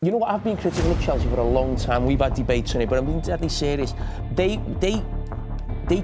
You know what, I've been critical of Chelsea for a long time. We've had debates on it, but I'm being deadly serious. They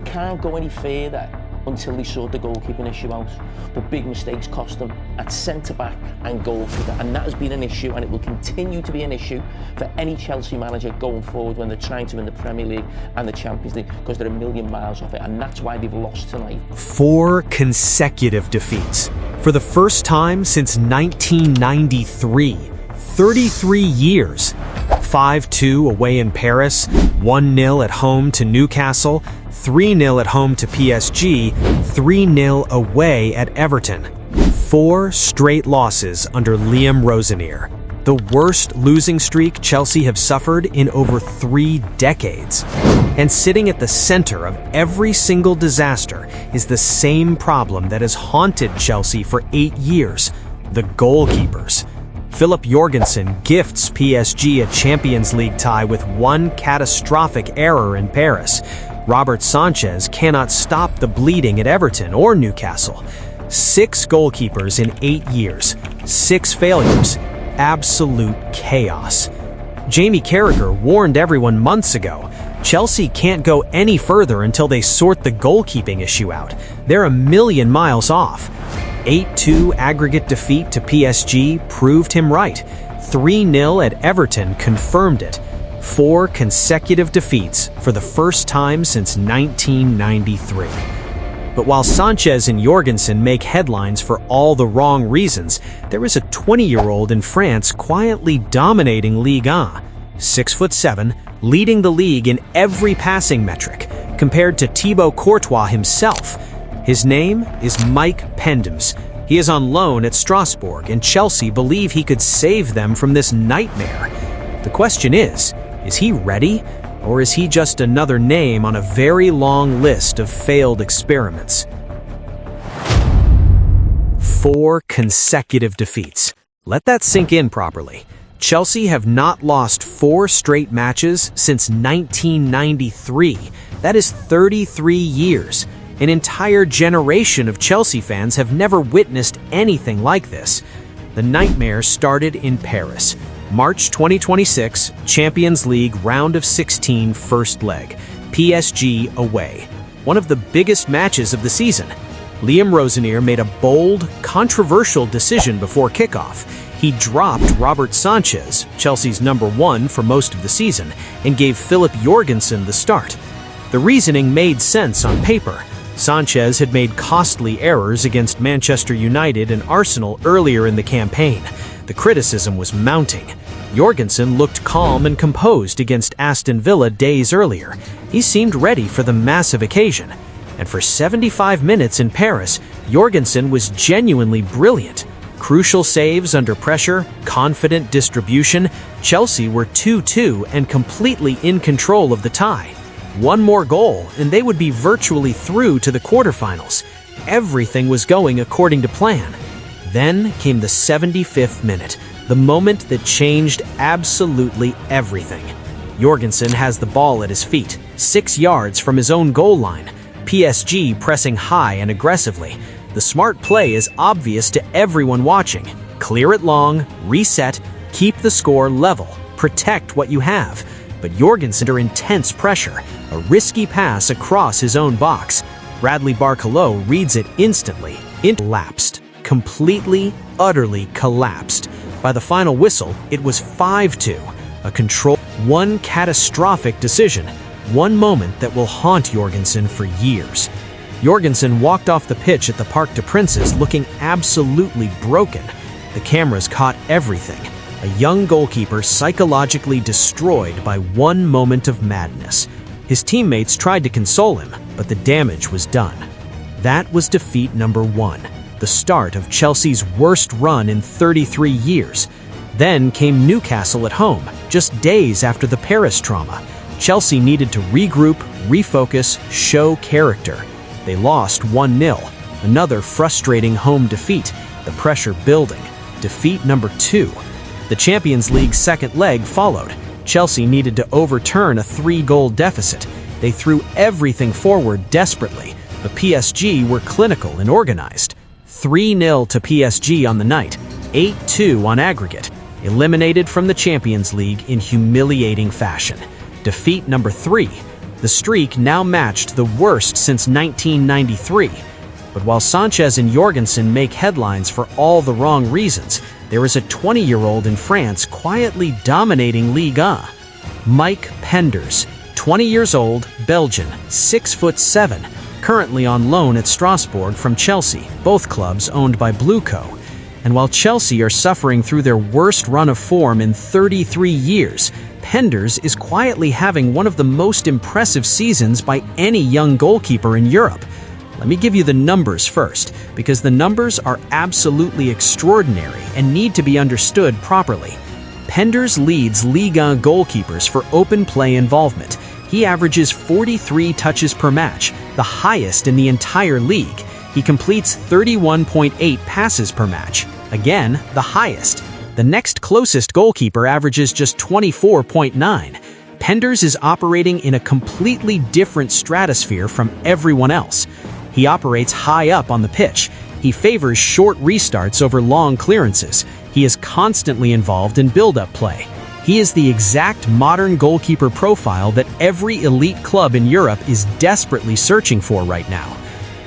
can't go any further until they sort the goalkeeping issue out. But big mistakes cost them at centre-back and goalkeeper, and that has been an issue, and it will continue to be an issue for any Chelsea manager going forward when they're trying to win the Premier League and the Champions League, because they're a million miles off it, and that's why they've lost tonight. 4 consecutive defeats. For the first time since 1993. 33 years. 5-2 away in Paris, 1-0 at home to Newcastle, 3-0 at home to PSG, 3-0 away at Everton. 4 straight losses under Liam Rosenior. The worst losing streak Chelsea have suffered in over 3 decades. And sitting at the center of every single disaster is the same problem that has haunted Chelsea for 8 years: the goalkeepers. Filip Jorgensen gifts PSG a Champions League tie with one catastrophic error in Paris. Robert Sanchez cannot stop the bleeding at Everton or Newcastle. 6 goalkeepers in 8 years. 6 failures. Absolute chaos. Jamie Carragher warned everyone months ago, Chelsea can't go any further until they sort the goalkeeping issue out. They're a million miles off. 8-2 aggregate defeat to PSG proved him right. 3-0 at Everton confirmed it. 4 consecutive defeats for the first time since 1993. But while Sanchez and Jorgensen make headlines for all the wrong reasons, there is a 20-year-old in France quietly dominating Ligue 1. 6'7", leading the league in every passing metric, compared to Thibaut Courtois himself. His name is Mike Penders. He is on loan at Strasbourg, and Chelsea believe he could save them from this nightmare. The question is he ready? Or is he just another name on a very long list of failed experiments? 4 consecutive defeats. Let that sink in properly. Chelsea have not lost 4 straight matches since 1993. That is 33 years. An entire generation of Chelsea fans have never witnessed anything like this. The nightmare started in Paris. March 2026, Champions League Round of 16 first leg. PSG away. One of the biggest matches of the season. Liam Rosenior made a bold, controversial decision before kickoff. He dropped Robert Sanchez, Chelsea's #1 for most of the season, and gave Filip Jorgensen the start. The reasoning made sense on paper. Sanchez had made costly errors against Manchester United and Arsenal earlier in the campaign. The criticism was mounting. Jorgensen looked calm and composed against Aston Villa days earlier. He seemed ready for the massive occasion. And for 75 minutes in Paris, Jorgensen was genuinely brilliant. Crucial saves under pressure, confident distribution. Chelsea were 2-2 and completely in control of the tie. One more goal, and they would be virtually through to the quarterfinals. Everything was going according to plan. Then came the 75th minute, the moment that changed absolutely everything. Jorgensen has the ball at his feet, 6 yards from his own goal line. PSG pressing high and aggressively. The smart play is obvious to everyone watching. Clear it long, reset, keep the score level, protect what you have. But Jorgensen under intense pressure, a risky pass across his own box. Bradley Barcola reads it instantly. It collapsed. Completely, utterly collapsed. By the final whistle, it was 5-2. A control. One catastrophic decision. One moment that will haunt Jorgensen for years. Jorgensen walked off the pitch at the Parc des Princes looking absolutely broken. The cameras caught everything. A young goalkeeper psychologically destroyed by one moment of madness. His teammates tried to console him, but the damage was done. That was defeat #1, the start of Chelsea's worst run in 33 years. Then came Newcastle at home, just days after the Paris trauma. Chelsea needed to regroup, refocus, show character. They lost 1-0, another frustrating home defeat, the pressure building. Defeat #2. The Champions League second leg followed. Chelsea needed to overturn a 3-goal deficit. They threw everything forward desperately, but PSG were clinical and organized. 3-0 to PSG on the night, 8-2 on aggregate. eliminated from the Champions League in humiliating fashion. Defeat number 3. The streak now matched the worst since 1993. But while Sanchez and Jorgensen make headlines for all the wrong reasons, there is a 20-year-old in France quietly dominating Ligue. Mike Penders, 20 years old, Belgian, 6'7", currently on loan at Strasbourg from Chelsea, both clubs owned by Blueco. And while Chelsea are suffering through their worst run of form in 33 years, Penders is quietly having one of the most impressive seasons by any young goalkeeper in Europe. Let me give you the numbers first, because the numbers are absolutely extraordinary and need to be understood properly. Penders leads Ligue 1 goalkeepers for open play involvement. He averages 43 touches per match, the highest in the entire league. He completes 31.8 passes per match, again, the highest. The next closest goalkeeper averages just 24.9. Penders is operating in a completely different stratosphere from everyone else. He operates high up on the pitch. He favors short restarts over long clearances. He is constantly involved in build-up play. He is the exact modern goalkeeper profile that every elite club in Europe is desperately searching for right now.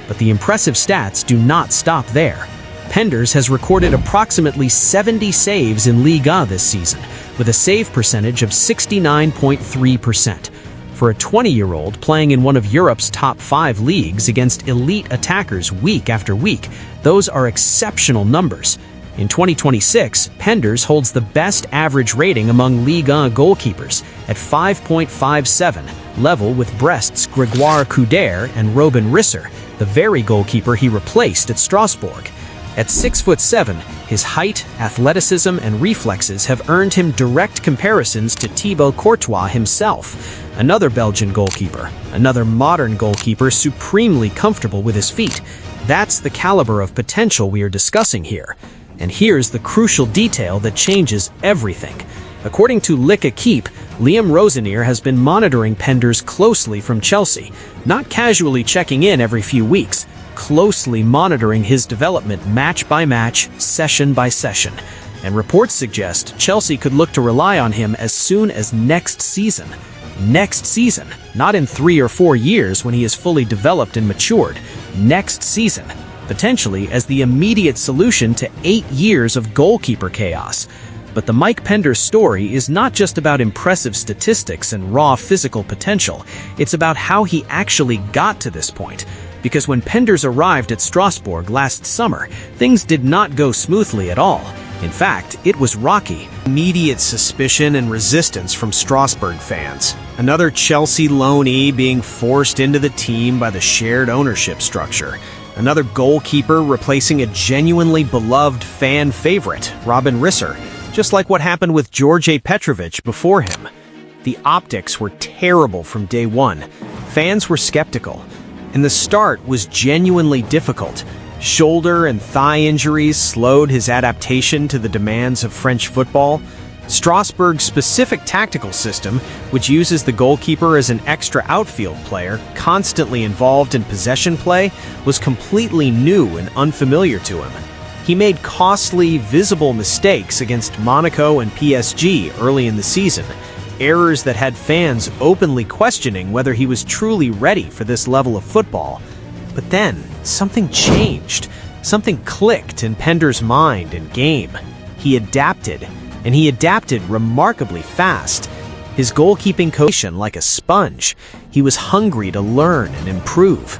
But the impressive stats do not stop there. Penders has recorded approximately 70 saves in Ligue 1 this season, with a save percentage of 69.3%. For a 20-year-old playing in one of Europe's top 5 leagues against elite attackers week after week, those are exceptional numbers. In 2026, Penders holds the best average rating among Ligue 1 goalkeepers at 5.57, level with Brest's Grégoire Couder and Robin Risser, the very goalkeeper he replaced at Strasbourg. At 6'7", his height, athleticism, and reflexes have earned him direct comparisons to Thibaut Courtois himself, another Belgian goalkeeper, another modern goalkeeper supremely comfortable with his feet. That's the caliber of potential we are discussing here. And here's the crucial detail that changes everything. According to Ligue, Liam Rosenier has been monitoring Penders closely from Chelsea, not casually checking in every few weeks, closely monitoring his development match by match, session by session. And reports suggest Chelsea could look to rely on him as soon as next season. Next season, not in 3 or 4 years when he is fully developed and matured. Next season, potentially as the immediate solution to 8 years of goalkeeper chaos. But the Mike Penders story is not just about impressive statistics and raw physical potential. It's about how he actually got to this point. Because when Penders arrived at Strasbourg last summer, things did not go smoothly at all. In fact, it was rocky. Immediate suspicion and resistance from Strasbourg fans. Another Chelsea loanee being forced into the team by the shared ownership structure. Another goalkeeper replacing a genuinely beloved fan favorite, Robin Risser, just like what happened with George Petrovic before him. The optics were terrible from day one. Fans were skeptical. And the start was genuinely difficult. Shoulder and thigh injuries slowed his adaptation to the demands of French football. Strasbourg's specific tactical system, which uses the goalkeeper as an extra outfield player, constantly involved in possession play, was completely new and unfamiliar to him. He made costly, visible mistakes against Monaco and PSG early in the season, errors that had fans openly questioning whether he was truly ready for this level of football. But then, something changed. Something clicked in Penders' mind and game. He adapted, and he adapted remarkably fast. His goalkeeping cohesion like a sponge. He was hungry to learn and improve.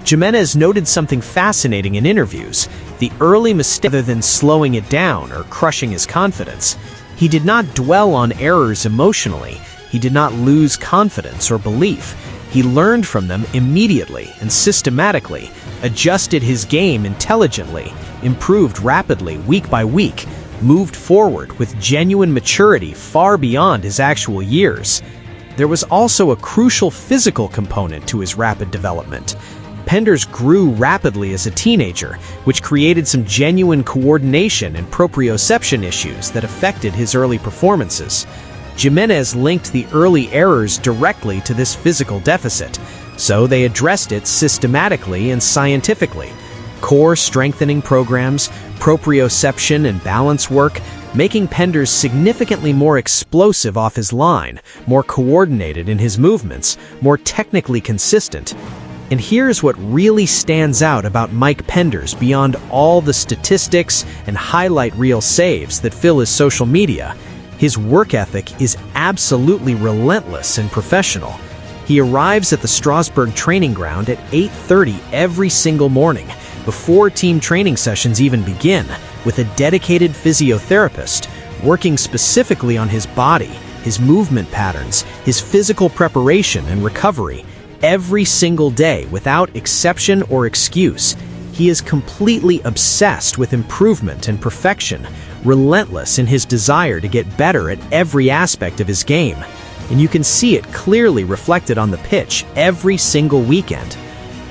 Jimenez noted something fascinating in interviews. The early mistake, rather than slowing it down or crushing his confidence. He did not dwell on errors emotionally. He did not lose confidence or belief. He learned from them immediately and systematically, adjusted his game intelligently, improved rapidly week by week, moved forward with genuine maturity far beyond his actual years. There was also a crucial physical component to his rapid development. Penders grew rapidly as a teenager, which created some genuine coordination and proprioception issues that affected his early performances. Jimenez linked the early errors directly to this physical deficit, so they addressed it systematically and scientifically. core strengthening programs, proprioception and balance work, making Penders significantly more explosive off his line, more coordinated in his movements, more technically consistent. And here's what really stands out about Mike Penders beyond all the statistics and highlight reel saves that fill his social media. His work ethic is absolutely relentless and professional. He arrives at the Strasbourg training ground at 8:30 every single morning, before team training sessions even begin, with a dedicated physiotherapist working specifically on his body, his movement patterns, his physical preparation and recovery. Every single day, without exception or excuse, he is completely obsessed with improvement and perfection, relentless in his desire to get better at every aspect of his game. And you can see it clearly reflected on the pitch every single weekend.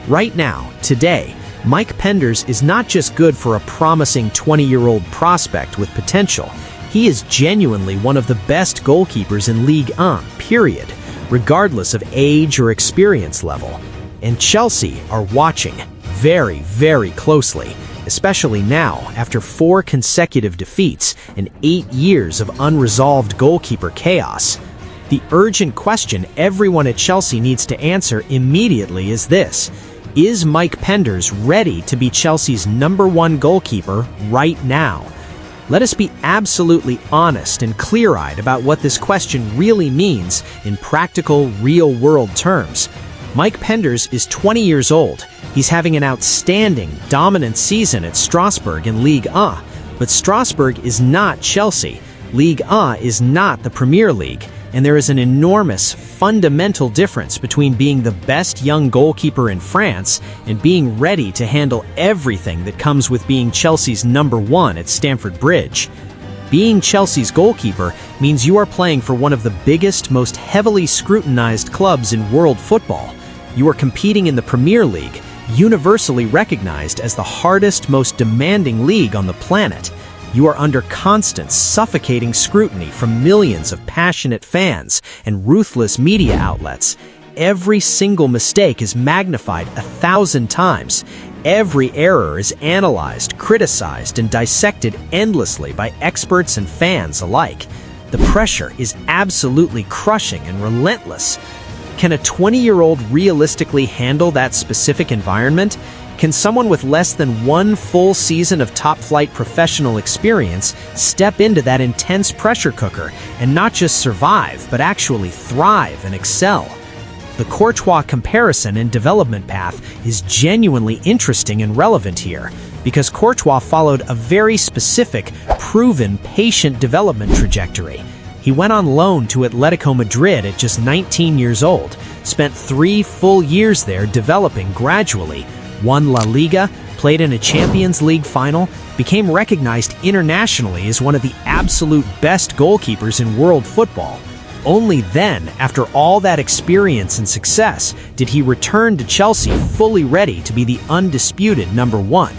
Right now, today, Mike Penders is not just good for a promising 20-year-old prospect with potential. He is genuinely one of the best goalkeepers in Ligue 1, period, regardless of age or experience level. And Chelsea are watching very, very closely, especially now after 4 consecutive defeats and 8 years of unresolved goalkeeper chaos. The urgent question everyone at Chelsea needs to answer immediately is this: is Mike Penders ready to be Chelsea's #1 goalkeeper right now? Let us be absolutely honest and clear-eyed about what this question really means in practical, real-world terms. Mike Penders is 20 years old. He's having an outstanding, dominant season at Strasbourg in Ligue 1. But Strasbourg is not Chelsea. Ligue 1 is not the Premier League. And there is an enormous, fundamental difference between being the best young goalkeeper in France and being ready to handle everything that comes with being Chelsea's #1 at Stamford Bridge. Being Chelsea's goalkeeper means you are playing for one of the biggest, most heavily scrutinized clubs in world football. You are competing in the Premier League, universally recognized as the hardest, most demanding league on the planet. You are under constant, suffocating scrutiny from millions of passionate fans and ruthless media outlets. Every single mistake is magnified 1,000 times. Every error is analyzed, criticized, and dissected endlessly by experts and fans alike. The pressure is absolutely crushing and relentless. Can a 20-year-old realistically handle that specific environment? Can someone with less than 1 full season of top-flight professional experience step into that intense pressure cooker and not just survive, but actually thrive and excel? The Courtois comparison and development path is genuinely interesting and relevant here, because Courtois followed a very specific, proven, patient development trajectory. He went on loan to Atletico Madrid at just 19 years old, spent 3 full years there developing gradually, won La Liga, played in a Champions League final, became recognized internationally as one of the absolute best goalkeepers in world football. Only then, after all that experience and success, did he return to Chelsea fully ready to be the undisputed #1.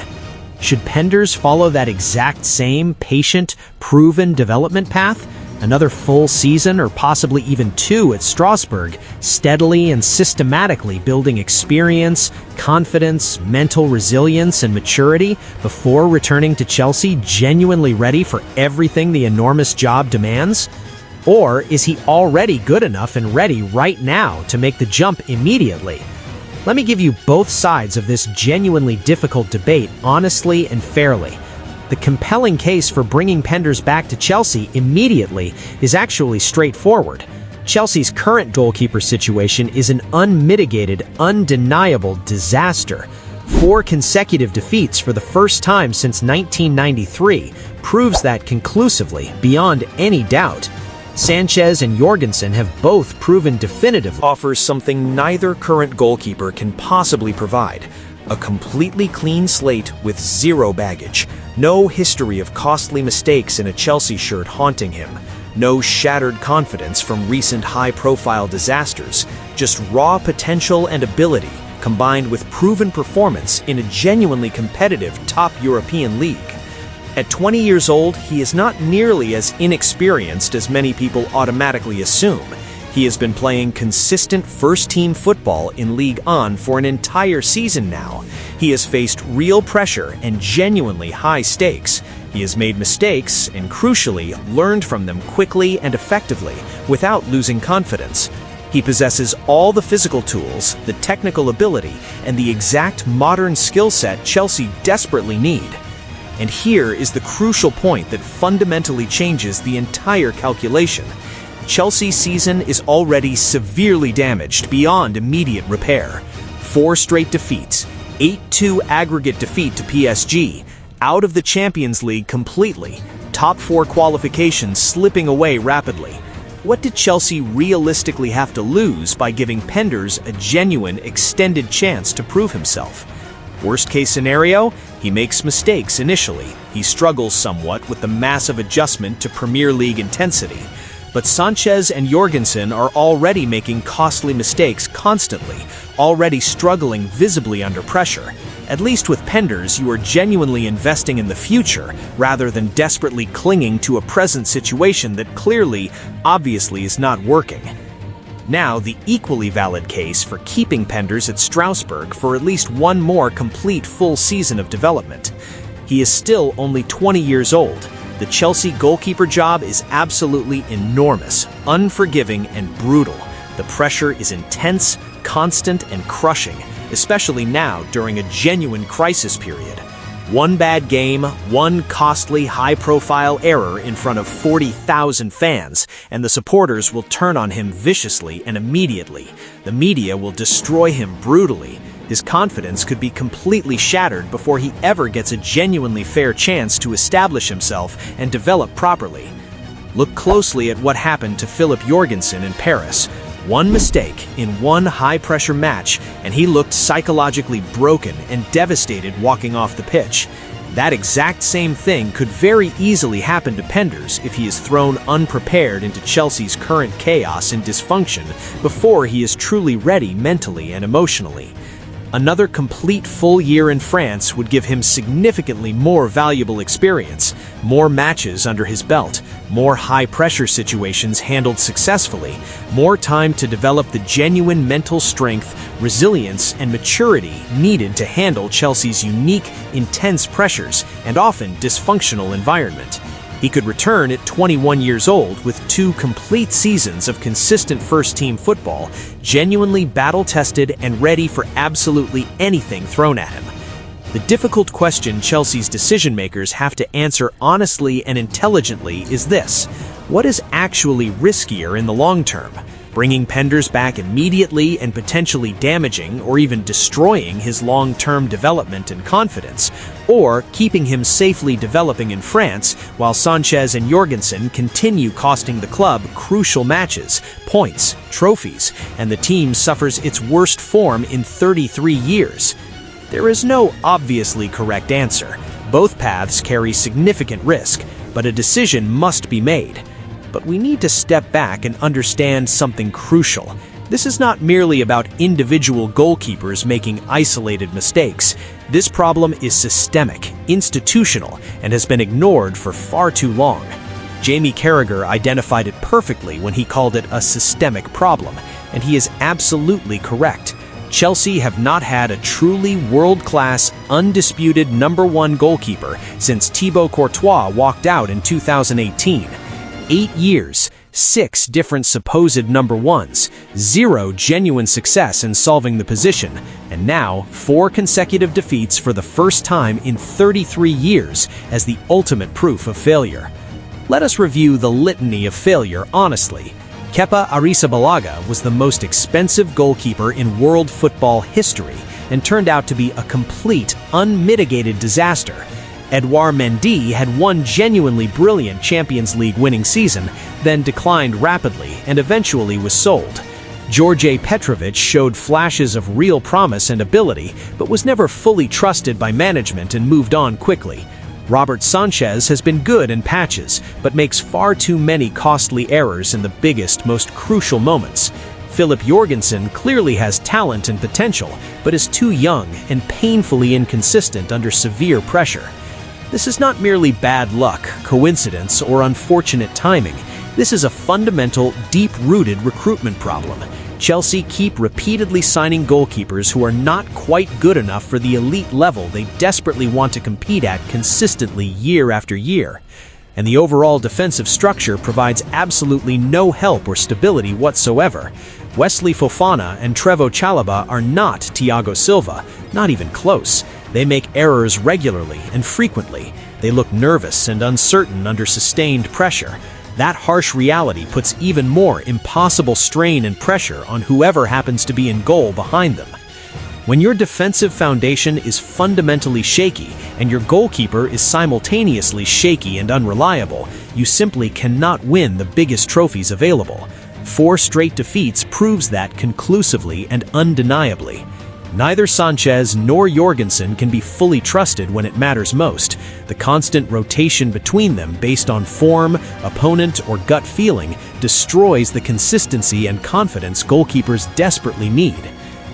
Should Penders follow that exact same patient, proven development path? Another full season, or possibly even 2 at Strasbourg, steadily and systematically building experience, confidence, mental resilience, and maturity before returning to Chelsea genuinely ready for everything the enormous job demands? Or is he already good enough and ready right now to make the jump immediately? Let me give you both sides of this genuinely difficult debate honestly and fairly. The compelling case for bringing Penders back to Chelsea immediately is actually straightforward. Chelsea's current goalkeeper situation is an unmitigated, undeniable disaster. 4 consecutive defeats for the first time since 1993 proves that conclusively, beyond any doubt. Sanchez and Jorgensen have both proven definitively offers something neither current goalkeeper can possibly provide: a completely clean slate with 0 baggage, no history of costly mistakes in a Chelsea shirt haunting him, no shattered confidence from recent high-profile disasters, just raw potential and ability combined with proven performance in a genuinely competitive top European league. At 20 years old, he is not nearly as inexperienced as many people automatically assume. He has been playing consistent first-team football in Ligue 1 for an entire season now. He has faced real pressure and genuinely high stakes. He has made mistakes and, crucially, learned from them quickly and effectively without losing confidence. He possesses all the physical tools, the technical ability, and the exact modern skill set Chelsea desperately need. And here is the crucial point that fundamentally changes the entire calculation. Chelsea's season is already severely damaged beyond immediate repair. 4 straight defeats, 8-2 aggregate defeat to PSG, out of the Champions League completely, top 4 qualifications slipping away rapidly. What did Chelsea realistically have to lose by giving Penders a genuine, extended chance to prove himself? Worst case scenario, he makes mistakes initially. He struggles somewhat with the massive adjustment to Premier League intensity. But Sanchez and Jorgensen are already making costly mistakes constantly, already struggling visibly under pressure. At least with Penders, you are genuinely investing in the future, rather than desperately clinging to a present situation that clearly, obviously is not working. Now, the equally valid case for keeping Penders at Strasbourg for at least one more complete full season of development. He is still only 20 years old. The Chelsea goalkeeper job is absolutely enormous, unforgiving, and brutal. The pressure is intense, constant, and crushing, especially now during a genuine crisis period. One bad game, one costly, high-profile error in front of 40,000 fans, and the supporters will turn on him viciously and immediately. The media will destroy him brutally. His confidence could be completely shattered before he ever gets a genuinely fair chance to establish himself and develop properly. Look closely at what happened to Filip Jorgensen in Paris. One mistake in one high-pressure match, and he looked psychologically broken and devastated walking off the pitch. That exact same thing could very easily happen to Penders if he is thrown unprepared into Chelsea's current chaos and dysfunction before he is truly ready mentally and emotionally. Another complete full year in France would give him significantly more valuable experience, more matches under his belt, more high-pressure situations handled successfully, more time to develop the genuine mental strength, resilience, and maturity needed to handle Chelsea's unique, intense pressures and often dysfunctional environment. He could return at 21 years old with 2 complete seasons of consistent first-team football, genuinely battle-tested and ready for absolutely anything thrown at him. The difficult question Chelsea's decision-makers have to answer honestly and intelligently is this: what is actually riskier in the long term? Bringing Penders back immediately and potentially damaging or even destroying his long-term development and confidence, or keeping him safely developing in France while Sanchez and Jorgensen continue costing the club crucial matches, points, trophies, and the team suffers its worst form in 33 years. There is no obviously correct answer. Both paths carry significant risk, but a decision must be made. But we need to step back and understand something crucial. This is not merely about individual goalkeepers making isolated mistakes. This problem is systemic, institutional, and has been ignored for far too long. Jamie Carragher identified it perfectly when he called it a systemic problem, and he is absolutely correct. Chelsea have not had a truly world-class, undisputed #1 goalkeeper since Thibaut Courtois walked out in 2018. 8 years, 6 different supposed #1s, 0 genuine success in solving the position, and now 4 consecutive defeats for the first time in 33 years as the ultimate proof of failure. Let us review the litany of failure honestly. Kepa Arrizabalaga was the most expensive goalkeeper in world football history and turned out to be a complete, unmitigated disaster. Edouard Mendy had one genuinely brilliant Champions League winning season, then declined rapidly and eventually was sold. George Petrovic showed flashes of real promise and ability, but was never fully trusted by management and moved on quickly. Robert Sanchez has been good in patches, but makes far too many costly errors in the biggest, most crucial moments. Filip Jorgensen clearly has talent and potential, but is too young and painfully inconsistent under severe pressure. This is not merely bad luck, coincidence, or unfortunate timing. This is a fundamental, deep-rooted recruitment problem. Chelsea keep repeatedly signing goalkeepers who are not quite good enough for the elite level they desperately want to compete at consistently year after year. And the overall defensive structure provides absolutely no help or stability whatsoever. Wesley Fofana and Trevoh Chalobah are not Thiago Silva, not even close. They make errors regularly and frequently. They look nervous and uncertain under sustained pressure. That harsh reality puts even more impossible strain and pressure on whoever happens to be in goal behind them. When your defensive foundation is fundamentally shaky and your goalkeeper is simultaneously shaky and unreliable, you simply cannot win the biggest trophies available. 4 straight defeats proves that conclusively and undeniably. Neither Sanchez nor Jorgensen can be fully trusted when it matters most. The constant rotation between them based on form, opponent, or gut feeling destroys the consistency and confidence goalkeepers desperately need.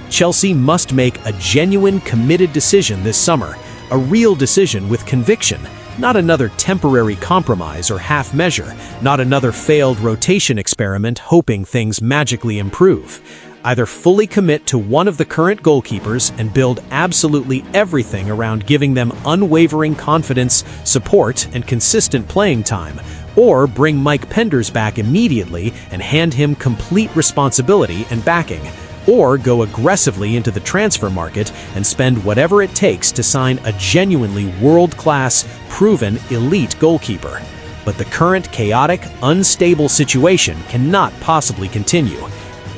Chelsea must make a genuine, committed decision this summer, a real decision with conviction, not another temporary compromise or half measure, not another failed rotation experiment hoping things magically improve. Either fully commit to one of the current goalkeepers and build absolutely everything around giving them unwavering confidence, support, and consistent playing time, or bring Mike Penders back immediately and hand him complete responsibility and backing, or go aggressively into the transfer market and spend whatever it takes to sign a genuinely world-class, proven elite goalkeeper. But the current chaotic, unstable situation cannot possibly continue.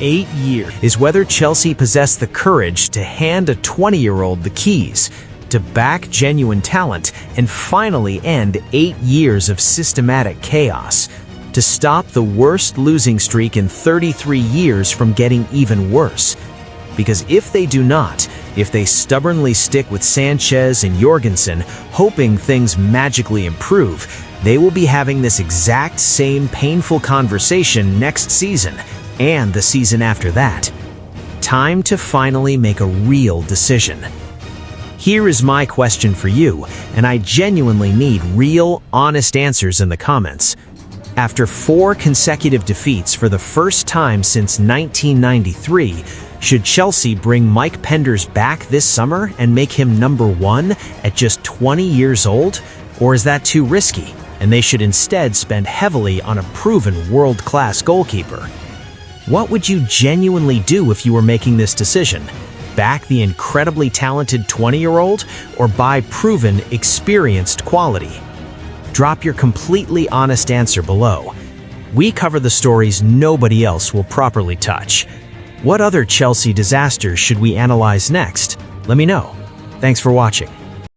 8 years is whether Chelsea possess the courage to hand a 20-year-old the keys, to back genuine talent, and finally end 8 years of systematic chaos, to stop the worst losing streak in 33 years from getting even worse. Because if they do not, if they stubbornly stick with Sanchez and Jorgensen, hoping things magically improve, they will be having this exact same painful conversation next season, and the season after that. Time to finally make a real decision. Here is my question for you, and I genuinely need real, honest answers in the comments. After 4 consecutive defeats for the first time since 1993, should Chelsea bring Mike Penders back this summer and make him number 1 at just 20 years old? Or is that too risky, and they should instead spend heavily on a proven world-class goalkeeper? What would you genuinely do if you were making this decision? Back the incredibly talented 20-year-old or buy proven, experienced quality? Drop your completely honest answer below. We cover the stories nobody else will properly touch. What other Chelsea disasters should we analyze next? Let me know. Thanks for watching.